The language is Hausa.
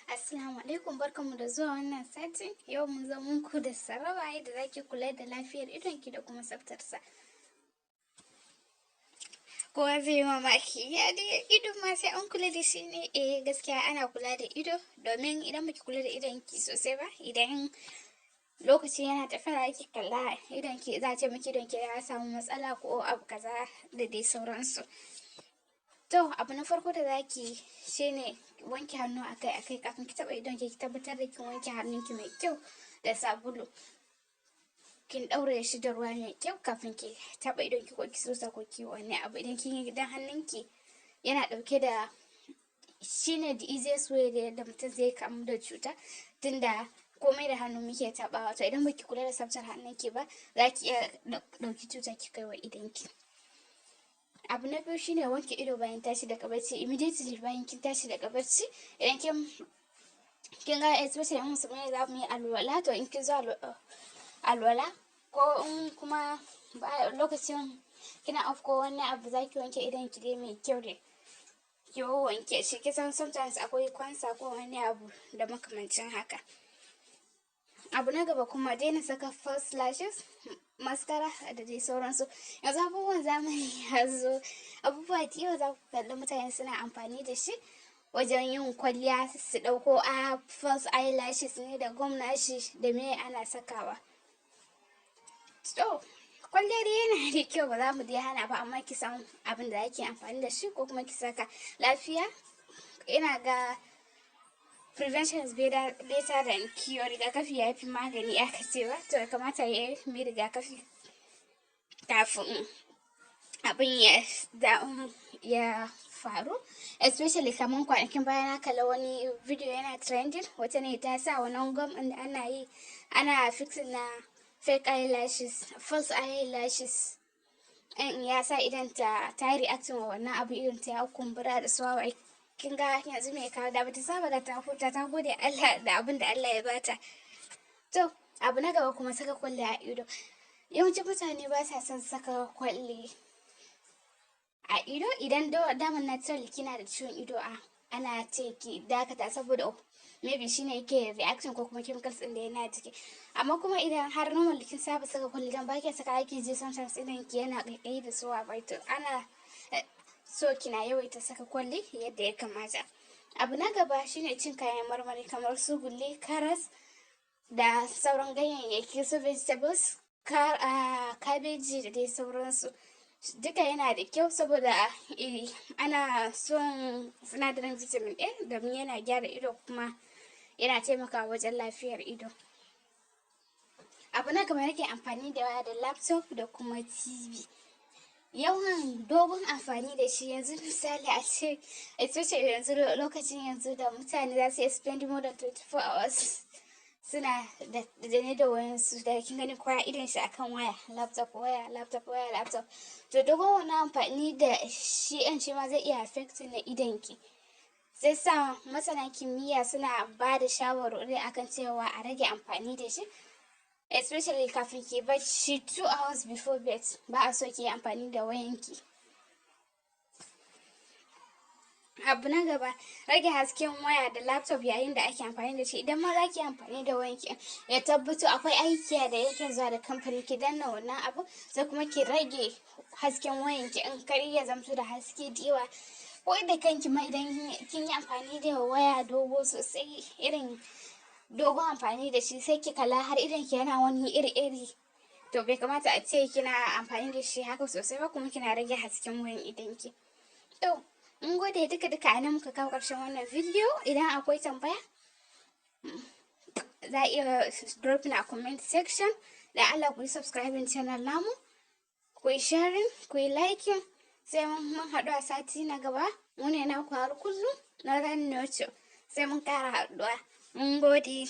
Assalamu alaikum, barkanmu da zuwa wannan satin. Yau mun zo muku da sarrafa yadda zaki kula da lafiyar idonki da kuma tsaftarsa. Kowa zai yi mamaki, ya dai ido ma sai an kula da shi ne? Gaskiya ana kula da ido, domin idan baki kula da idonki sosai ba, idan lokaci yana tafiya ki kalla idonki, za ce miki idonki ya samu matsala ko abu kaza da dai sauransu. To, abu na farko da zaki shine wanke hannu akai-akai kafin ki taɓa idonki, ki tabbatar da kin wanke hannunki mai kyau da sabulu. Kin ɗaure shi da ruwa mai kyau kafin ki taɓa idonki ko ki sosa ko ki wani abu. Idan kin yi idan hannunki yana ɗauke da shine the easiest way da yadda mutum zai kamu da cuta, tunda komai da hannu muke taɓawa. To idan baki kula da tsaftar hannunki ba, za ki iya ɗauki cuta ki kai wa idonki. Abu na biyu shine wanke ido bayan tashi daga bacci. Immediately bayan kin tashi daga bacci, idan kin ga especially in musulmai za mu yi alwala, to in kin zo alwala ko in kuma lokacin kina afko wani abu za ki wanke idonki dai mai kyau dai ki wanke shi. Kisan sometimes akwai kwansa ko wani abu da makamancin haka. Abu na gaba kuma daina saka false lashes, mascara da dai sauransu. Yanzu abubuwan zamani ya zo, abubuwa da yawa za ku kalli mutane suna amfani da shi wajen yin kwalliya, su ɗauko false eyelashes ne da gum lashes da me ana sakawa. So, kwalliya dai yana da kyau, ba za mu dai hana ba, amma ki san abin da ake amfani da shi ko kuma ki saka. Lafiya, ina ga prevention is better than cure. Rigakafi ya fi magani aka ce ba, to ya kamata ya yi mai rigakafi kafin abin ya faru. Especially kamar kwanakin baya na kalla wani video yana trending, wata ne ta sa wannan gum da ana fixing na fake eyelashes, false eyelashes. Ya sa idan ta yi reacting wa wannan abu, idan ta ya kumbura da suwawa. Kin ga yanzu me kawo da bata saba da ta huta, ta gode Allah da abin da Allah ya bata. To, abu na gaba kuma saka kwalli a ido. Yawancin mutane ba sa son saka kwalli a ido. Idan daman natural kina da ciwon ido, ana ce ki dakata saboda maybe shine yake reaction ko kuma chemicals din da yana jiki. Amma kuma idan har normal kin saba saka kwalli, dan ba ki saka ake ji sometimes idan ki yana ƙaiƙayi da suwa bai, to ana so kina yawaita saka kwalli yadda ya kamata. Abu na gaba shine cin kayan marmari kamar su gulle, karas da sauran ganyayyaki, su vegetables, kabeji da dai sauransu. Duka yana da kyau saboda ana son sinadarin vitamin A, domin yana gyara ido kuma yana taimakawa wajen lafiyar ido. Abu na gaba nake amfani da waya da laptop da kuma TV. Yawan dogon amfani da shi, yanzu misali a ce especially yanzu lokacin yanzu da mutane za su yi spend more than 24 hours suna da wayansu, da kin gani koya idon shi akan waya, laptop waya, laptop waya, laptop. To dogon wannan amfani da shi ma zai iya affecting na idonki. Sai sa masana kimiyya suna ba da shawarwari akan cewa a rage amfani da shi, especially kafin ki bacci 2 hours before bed. Ba a so ki yi amfani da wayanki. Abu na gaba, rage hasken waya da laptop yayin da ake amfani da shi. Idan ma za ki yi amfani da wayanki, ya tabbatu akwai aiki da yake zuwa da kamfani, ki danna wannan abu, sai kuma ki rage hasken wayanki in kar ya zamto da haske da yawa. Ko da kanki ma idan kin yi amfani da waya dogo sosai, irin dogon amfani da shi, sai ki kalla har idonki yana wani iri-iri. To bai kamata a ce kina amfani da shi haka sosai ba, kuma kina rage hasken wayan idonki. To, mun gode duka a nan muka kawo ƙarshen wannan video. Idan akwai tambaya, za a iya drop na comment section. Da Allah ku yi subscribing channel namu, ku yi sharing, ku yi liking. Sai mun haɗu a sati na gaba. Mu ne naku har kullum na ran nocho. Sai mun ƙara haɗuwa. Mun gode.